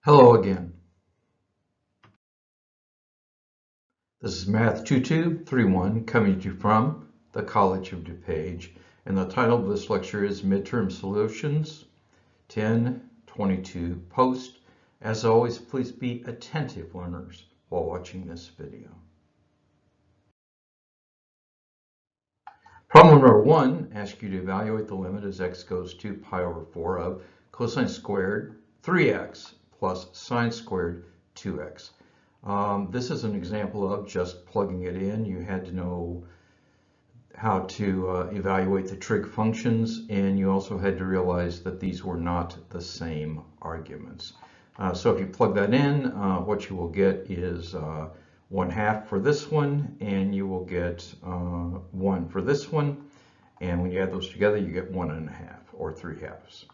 Hello again. This is Math 2231 coming to you from the College of DuPage, and the title of this lecture is Midterm Solutions 1022 Post. As always, please be attentive learners while watching this video. Problem number 1 asks you to evaluate the limit as x goes to pi over 4 of cosine squared 3x plus sine squared 2x. This is an example of just plugging it in. You had to know how to evaluate the trig functions, and you also had to realize that these were not the same arguments. So if you plug that in, what you will get is 1/2 for this one, and you will get 1 for this one. And when you add those together, you get 1/2 or 3/2.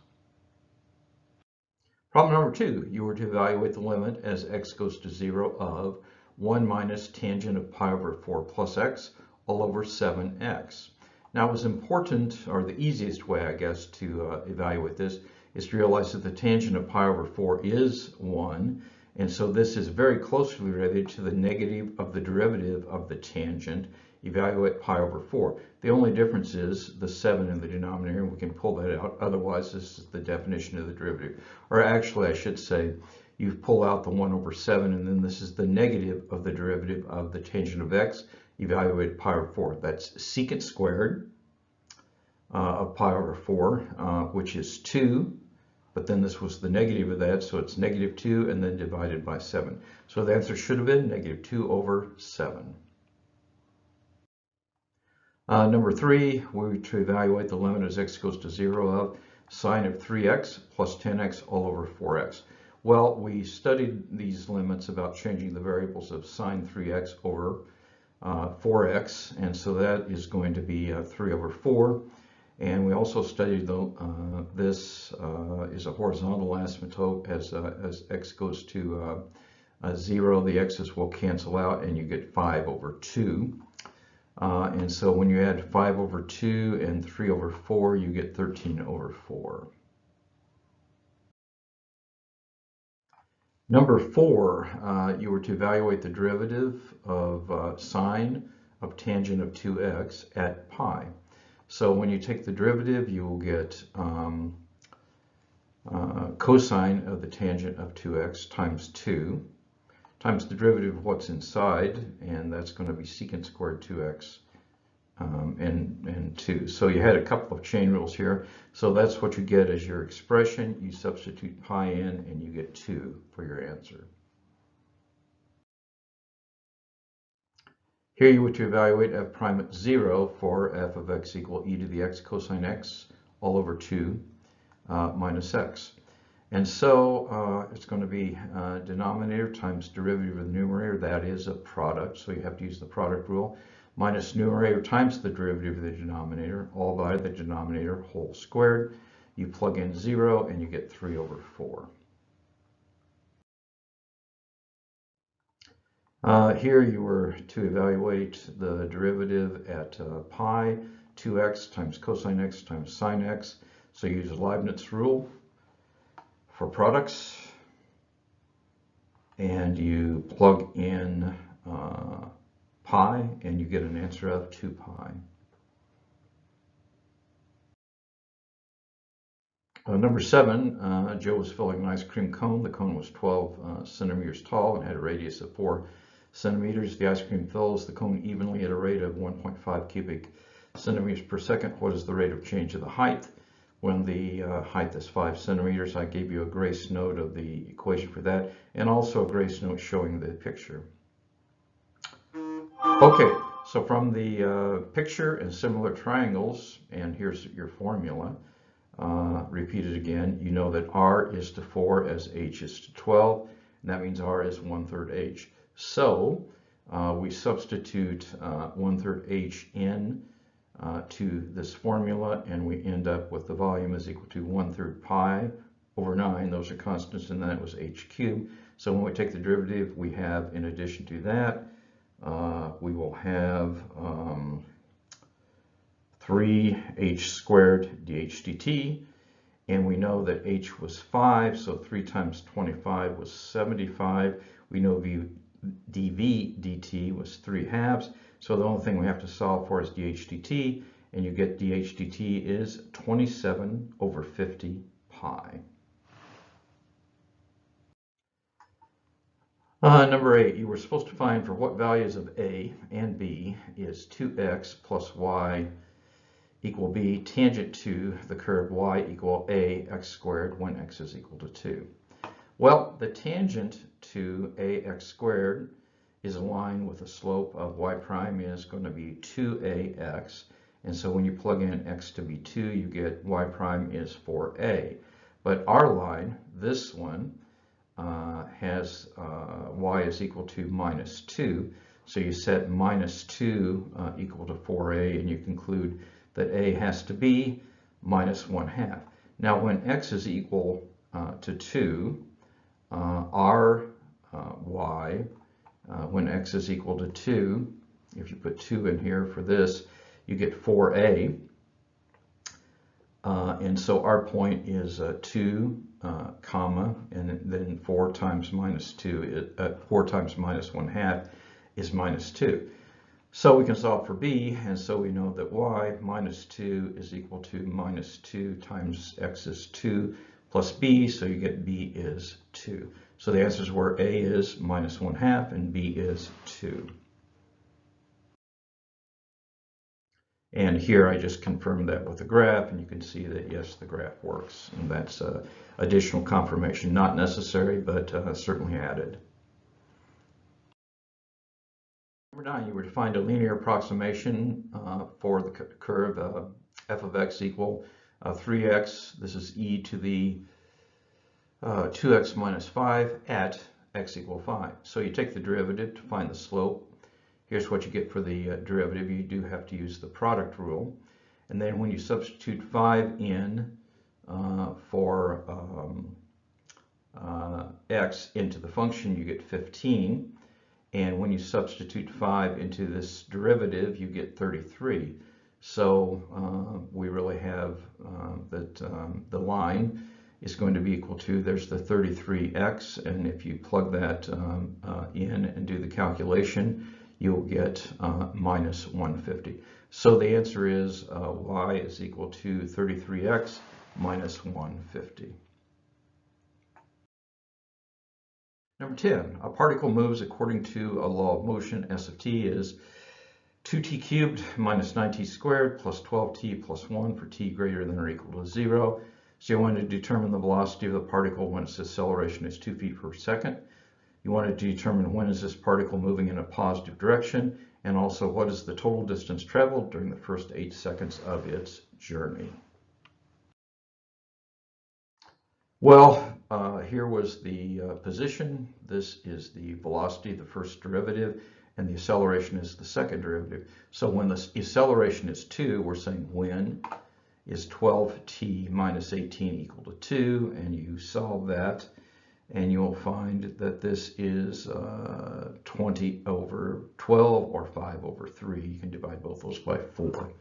Problem number 2, you were to evaluate the limit as x goes to 0 of 1 minus tangent of pi over 4 plus x all over 7x. Now it was important, or the easiest way I guess to evaluate this is to realize that the tangent of pi over 4 is 1, and so this is very closely related to the negative of the derivative of the tangent. Evaluate pi over 4. The only difference is the 7 in the denominator, and we can pull that out. Otherwise, this is the definition of the derivative. Or actually, I should say, you pull out the 1 over 7, and then this is the negative of the derivative of the tangent of x. Evaluate pi over 4. That's secant squared of pi over 4, which is 2. But then this was the negative of that, so it's -2 and then divided by 7. So the answer should have been -2 over 7. Number 3, we're to evaluate the limit as x goes to 0 of sine of 3x plus 10x all over 4x. Well, we studied these limits about changing the variables of sine 3x over 4x, and so that is going to be 3 over 4. And we also studied this is a horizontal asymptote as x goes to 0, the x's will cancel out and you get 5 over 2. And so when you add 5 over 2 and 3 over 4, you get 13 over 4. Number 4, you were to evaluate the derivative of sine of tangent of 2x at pi. So when you take the derivative, you will get cosine of the tangent of 2x times 2 times the derivative of what's inside, and that's going to be secant squared 2x and 2. So you had a couple of chain rules here. So that's what you get as your expression. You substitute pi in, and you get 2 for your answer. Here you were to evaluate f prime at 0 for f of x equal e to the x cosine x all over 2 minus x. And so it's going to be denominator times derivative of the numerator. That is a product, so you have to use the product rule. Minus numerator times the derivative of the denominator, all by the denominator whole squared. You plug in 0 and you get 3 over 4. Here you were to evaluate the derivative at pi, 2x times cosine x times sine x. So you use the Leibniz rule for products, and you plug in pi, and you get an answer of 2 pi. Number 7, Joe was filling an ice cream cone. The cone was 12 centimeters tall and had a radius of 4 centimeters. The ice cream fills the cone evenly at a rate of 1.5 cubic centimeters per second. What is the rate of change of the height? When the height is 5 centimeters, I gave you a grace note of the equation for that, and also a grace note showing the picture. Okay, so from the picture and similar triangles, and here's your formula, repeat it again, you know that r is to 4 as h is to 12, and that means r is 1/3 h. So we substitute 1/3 h in to this formula, and we end up with the volume is equal to 1/3 pi over 9. Those are constants, and that was h cubed. So when we take the derivative, we have, in addition to that, we will have 3h squared dh dt, and we know that h was 5, so 3 times 25 was 75. We know dv dt was 3 halves, so the only thing we have to solve for is dh dt, and you get dh dt is 27 over 50 pi. Number 8, you were supposed to find for what values of a and b is 2x plus y equal b tangent to the curve y equal a x squared when x is equal to 2. Well, the tangent to ax squared is a line with a slope of y prime is going to be 2ax, and so when you plug in x to be 2, you get y prime is 4a. But our line, this one, has y is equal to minus 2, so you set minus 2 equal to 4a, and you conclude that a has to be minus 1/2. Now when x is equal to 2, our y, when x is equal to 2, if you put 2 in here for this, you get 4a, and so our point is 2, comma, and then 4 times minus 2, 4 times minus 1/2 is minus 2. So we can solve for b, and so we know that y minus 2 is equal to minus 2 times x is 2 plus b, so you get b is 2. So the answers were a is minus 1/2 and b is 2. And here I just confirmed that with the graph, and you can see that yes, the graph works, and that's additional confirmation, not necessary, but certainly added. Number 9, you were to find a linear approximation for the curve f of x equal 3x. This is e to the 2x minus 5 at x equal 5. So you take the derivative to find the slope. Here's what you get for the derivative. You do have to use the product rule. And then when you substitute 5 in for x into the function, you get 15. And when you substitute 5 into this derivative, you get 33. So we really have that the line is going to be equal to, there's the 33x, and if you plug that in and do the calculation, you'll get minus 150. So the answer is y is equal to 33x minus 150. Number 10, a particle moves according to a law of motion. S of t is 2t cubed minus 9t squared plus 12t plus 1 for t greater than or equal to 0. So you want to determine the velocity of the particle when its acceleration is 2 feet per second. You want to determine when is this particle moving in a positive direction, and also what is the total distance traveled during the first 8 seconds of its journey. Well, here was the position. This is the velocity, the first derivative, and the acceleration is the second derivative. So when the acceleration is 2, we're saying when is 12t minus 18 equal to 2, and you solve that, and you'll find that this is 20 over 12 or 5 over 3. You can divide both those by 4.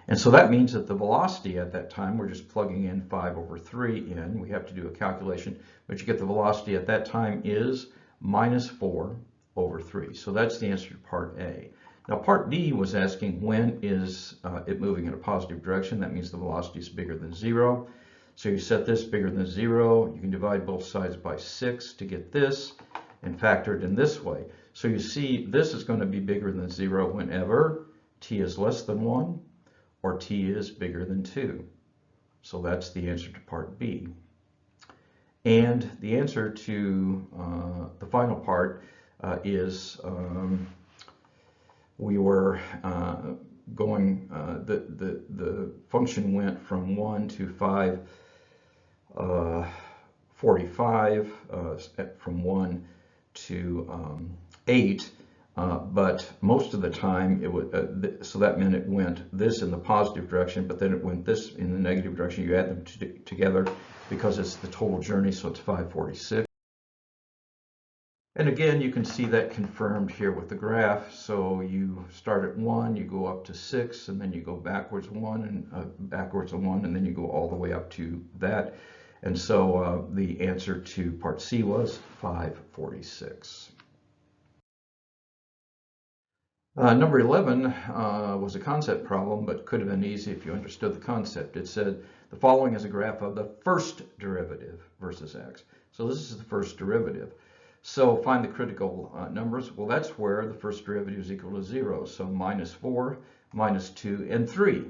And so that means that the velocity at that time, we're just plugging in 5 over 3 in. We have to do a calculation, but you get the velocity at that time is minus 4 over 3. So that's the answer to part A. Now part B was asking when is it moving in a positive direction. That means the velocity is bigger than 0. So you set this bigger than 0. You can divide both sides by 6 to get this and factor it in this way. So you see this is going to be bigger than 0 whenever t is less than 1 or t is bigger than 2. So that's the answer to part B. And the answer to the final part is we were going, the function went from 1 to 545, from 1 to 8, but most of the time it would, so that meant it went this in the positive direction, but then it went this in the negative direction. You add them together because it's the total journey, so it's 546. And again, you can see that confirmed here with the graph. So you start at 1, you go up to 6, and then you go backwards 1 and backwards 1, and then you go all the way up to that. And so the answer to part C was 546. Number 11 was a concept problem, but could have been easy if you understood the concept. It said the following is a graph of the first derivative versus x. So this is the first derivative. So find the critical numbers. Well, that's where the first derivative is equal to 0. So minus 4, minus 2, and 3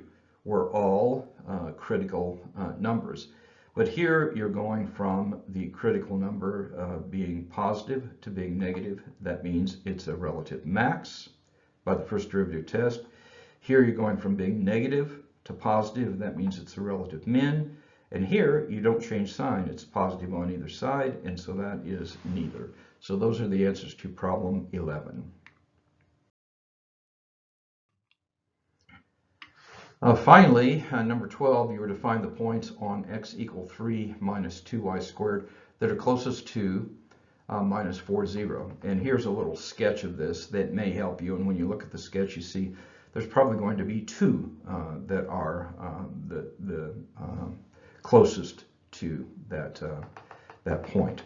were all critical numbers. But here you're going from the critical number being positive to being negative. That means it's a relative max by the first derivative test. Here you're going from being negative to positive. That means it's a relative min. And here you don't change sign. It's positive on either side, and so that is neither. So those are the answers to problem 11. Finally, number 12, you were to find the points on x equal 3 minus 2y squared that are closest to minus 4, 0. And here's a little sketch of this that may help you. And when you look at the sketch, you see there's probably going to be 2 that are the closest to that point.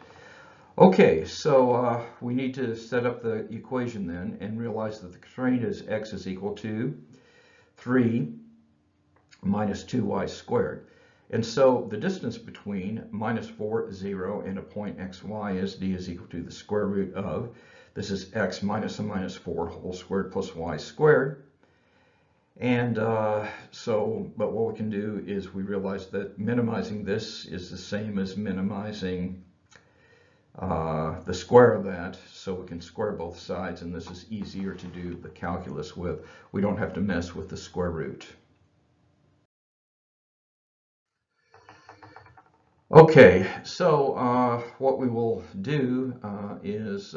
Okay, so we need to set up the equation then and realize that the constraint is x is equal to 3 minus 2y squared. And so the distance between minus 4, 0 and a point xy is d is equal to the square root of, this is x minus a minus 4 whole squared plus y squared. And but what we can do is we realize that minimizing this is the same as minimizing the square of that, so we can square both sides, and this is easier to do the calculus with. We don't have to mess with the square root. Okay, so what we will do is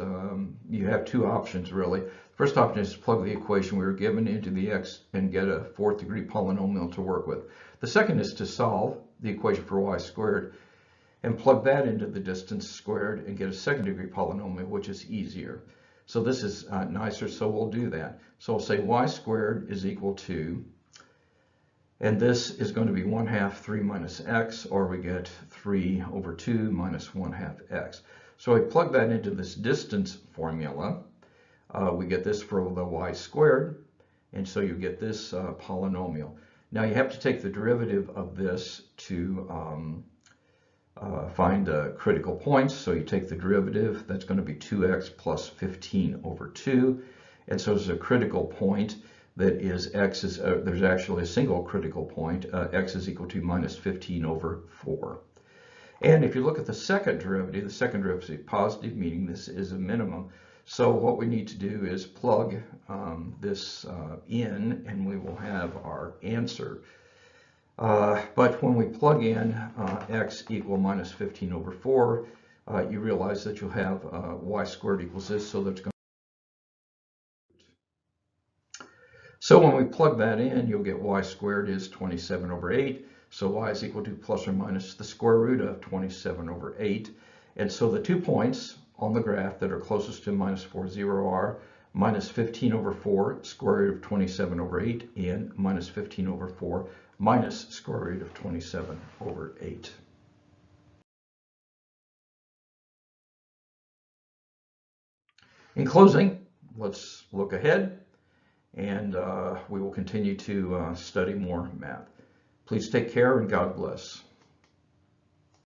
you have 2 options really. First option is to plug the equation we were given into the x and get a 4th degree polynomial to work with. The second is to solve the equation for y squared and plug that into the distance squared and get a 2nd degree polynomial, which is easier. So this is nicer, so we'll do that. So we'll say y squared is equal to, and this is going to be 1/2 3 minus x, or we get 3 over 2 minus 1/2 x. So we plug that into this distance formula. We get this for the y squared, and so you get this polynomial. Now you have to take the derivative of this to find critical points. So you take the derivative, that's going to be 2x plus 15 over 2. And so there's a critical point that is x is, there's actually a single critical point, x is equal to minus 15 over 4. And if you look at the second derivative is positive, meaning this is a minimum. So what we need to do is plug this in, and we will have our answer. But when we plug in x equal minus 15 over 4, you realize that you'll have y squared equals this, so that's going to. So when we plug that in, you'll get y squared is 27 over 8. So y is equal to plus or minus the square root of 27 over 8. And so the 2 points on the graph that are closest to minus 4, 0 are minus 15 over 4, square root of 27 over 8, and minus 15 over 4, minus square root of 27 over 8. In closing, let's look ahead, and we will continue to study more math. Please take care, and God bless.